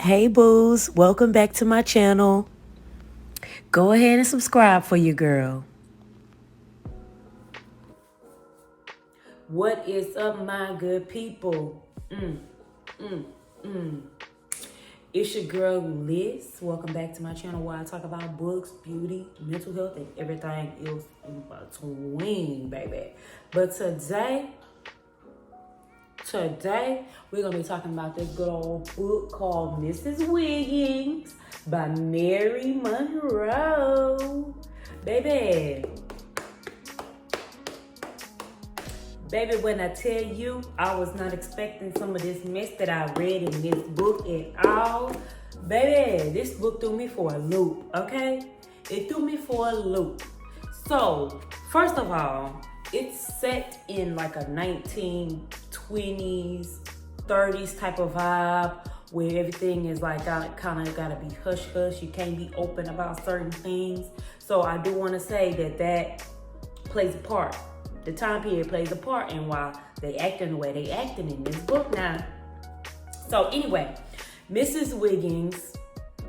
Hey boos, welcome back to my channel. Go ahead and subscribe for your girl. What is up, my good people? It's your girl Liz. Welcome back to my channel where I talk about books, beauty, mental health, and everything else in between, baby. But today we're gonna be talking about this good old book called Mrs. Wiggins by Mary Monroe. Baby, when I tell you I was not expecting some of this mess that I read in this book at all, baby, this book threw me for a loop, okay? It threw me for a loop. So, first of all, it's set in like a 1920s, 30s type of vibe where everything is like kind of gotta be hush hush. You can't be open about certain things. So I do want to say that plays a part. The time period plays a part in why they acting the way they acting in this book now. So anyway, Mrs. Wiggins,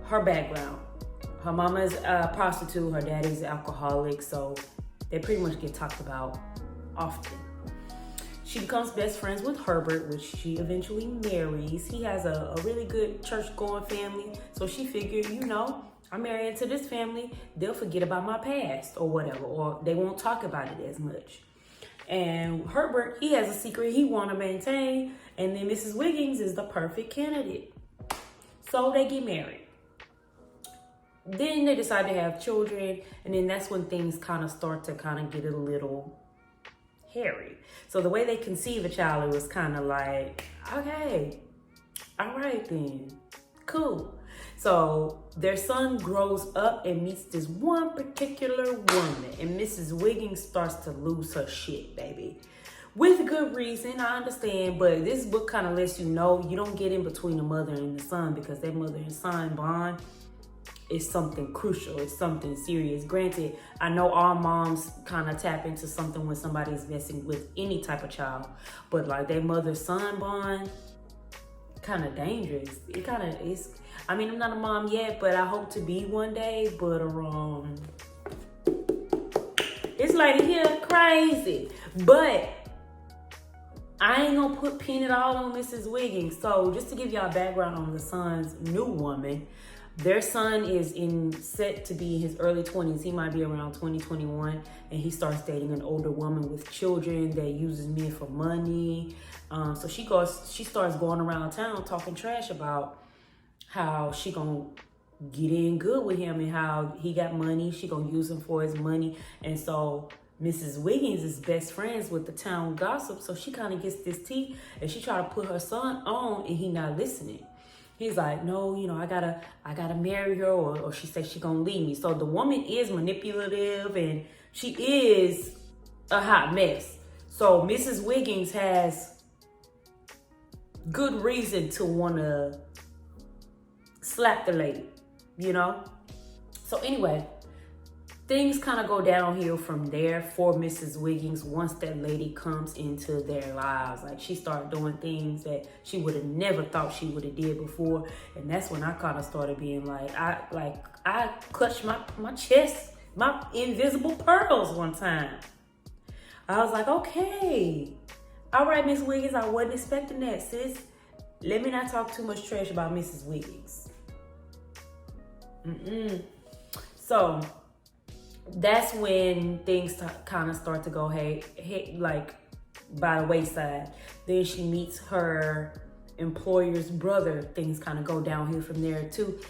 her background. Her mama's a prostitute, her daddy's an alcoholic, so they pretty much get talked about often. She becomes best friends with Herbert, which she eventually marries. He has a really good church-going family, so she figured, I'm married into this family, they'll forget about my past or whatever, or they won't talk about it as much. And Herbert, he has a secret he want to maintain, and then Mrs. Wiggins is the perfect candidate. So they get married. Then they decide to have children, and then that's when things kind of start to get a little hairy. So the way they conceive a child, it was kind of like, okay, all right then, cool. So their son grows up and meets this one particular woman, and Mrs. Wiggins starts to lose her shit, baby. With good reason, I understand, but this book kind of lets you know you don't get in between the mother and the son, because that mother and son bond is something crucial. It's something serious. Granted, I know all moms kind of tap into something when somebody's messing with any type of child, but like that mother-son bond, kind of dangerous. It kind of is. I mean, I'm not a mom yet, but I hope to be one day. But this lady here crazy. But I ain't gonna pin it all on Mrs. Wiggins. So just to give y'all background on the son's new woman, their son is set to be in his early 20s. He might be around 2021, and he starts dating an older woman with children that uses men for money. So she starts going around town talking trash about how she gonna get in good with him and how he got money. She gonna use him for his money. And so Mrs. Wiggins is best friends with the town gossip. So she kind of gets this tea, and she try to put her son on, and he not listening. He's like, no, I gotta marry her, or she says she gonna leave me. So the woman is manipulative, and she is a hot mess. So Mrs. Wiggins has good reason to wanna slap the lady, So anyway, things kind of go downhill from there for Mrs. Wiggins once that lady comes into their lives. Like, she started doing things that she would have never thought she would have did before. And that's when I kind of started being like, I clutched my chest, my invisible pearls one time. I was like, okay, all right, Miss Wiggins, I wasn't expecting that, sis. Let me not talk too much trash about Mrs. Wiggins. So that's when things kind of start to go like by the wayside. Then she meets her employer's brother. Things kind of go downhill from there too.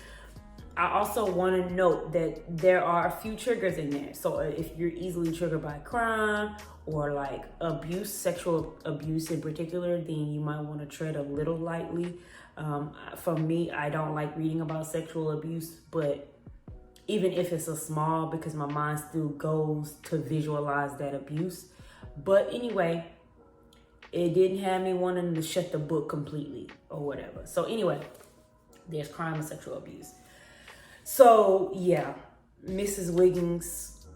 I also want to note that there are a few triggers in there. So if you're easily triggered by crime or like abuse, sexual abuse in particular, then you might want to tread a little lightly. For me, I don't like reading about sexual abuse, but even if it's a small, because my mind still goes to visualize that abuse. But anyway, it didn't have me wanting to shut the book completely or whatever. So anyway, there's crime and sexual abuse. So yeah, Mrs. Wiggins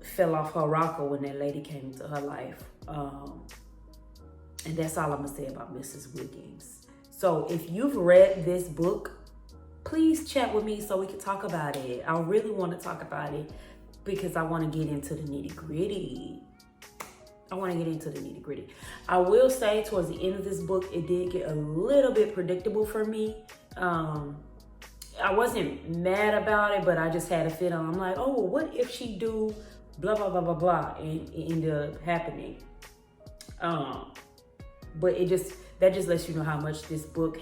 fell off her rocker when that lady came into her life. And that's all I'm gonna say about Mrs. Wiggins. So if you've read this book, please chat with me so we can talk about it. I really want to talk about it because I want to get into the nitty gritty. I will say towards the end of this book, it did get a little bit predictable for me. I wasn't mad about it, but I just had a feeling. I'm like, oh, well, what if she do blah, blah, blah, blah, blah, and it ended up happening. But that just lets you know how much this book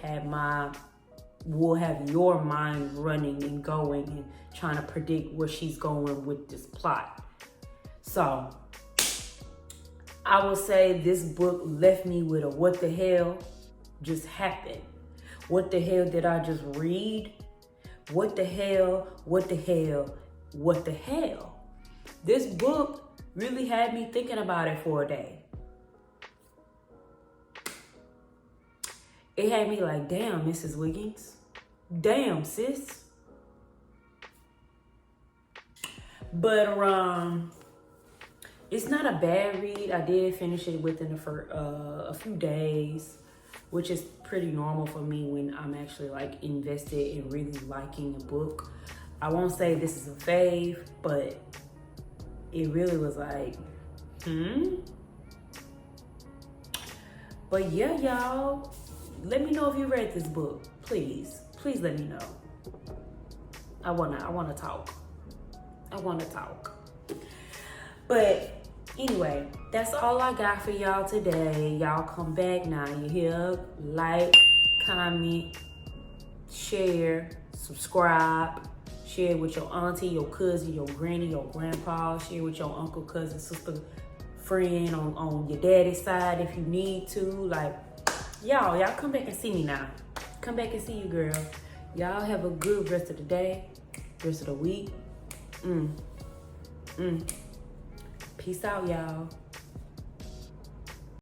will have your mind running and going and trying to predict where she's going with this plot. So I will say this book left me with a what the hell just happened? What the hell did I just read? What the hell? What the hell? What the hell? This book really had me thinking about it for a day. It had me like, damn, Mrs. Wiggins. Damn, sis. But it's not a bad read. I did finish it within a few days, which is pretty normal for me when I'm actually like invested in really liking a book. I won't say this is a fave, but it really was like, But yeah, y'all, let me know if you read this book. Please let me know. I wanna talk. But anyway, that's all I got for y'all today. Y'all come back now. You hear? Like, comment, share, subscribe, share with your auntie, your cousin, your granny, your grandpa, share with your uncle, cousin, sister, friend on your daddy's side if you need to. Like, y'all come back and see me now. Come back and see you, girl. Y'all have a good rest of the day, rest of the week. Peace out, y'all.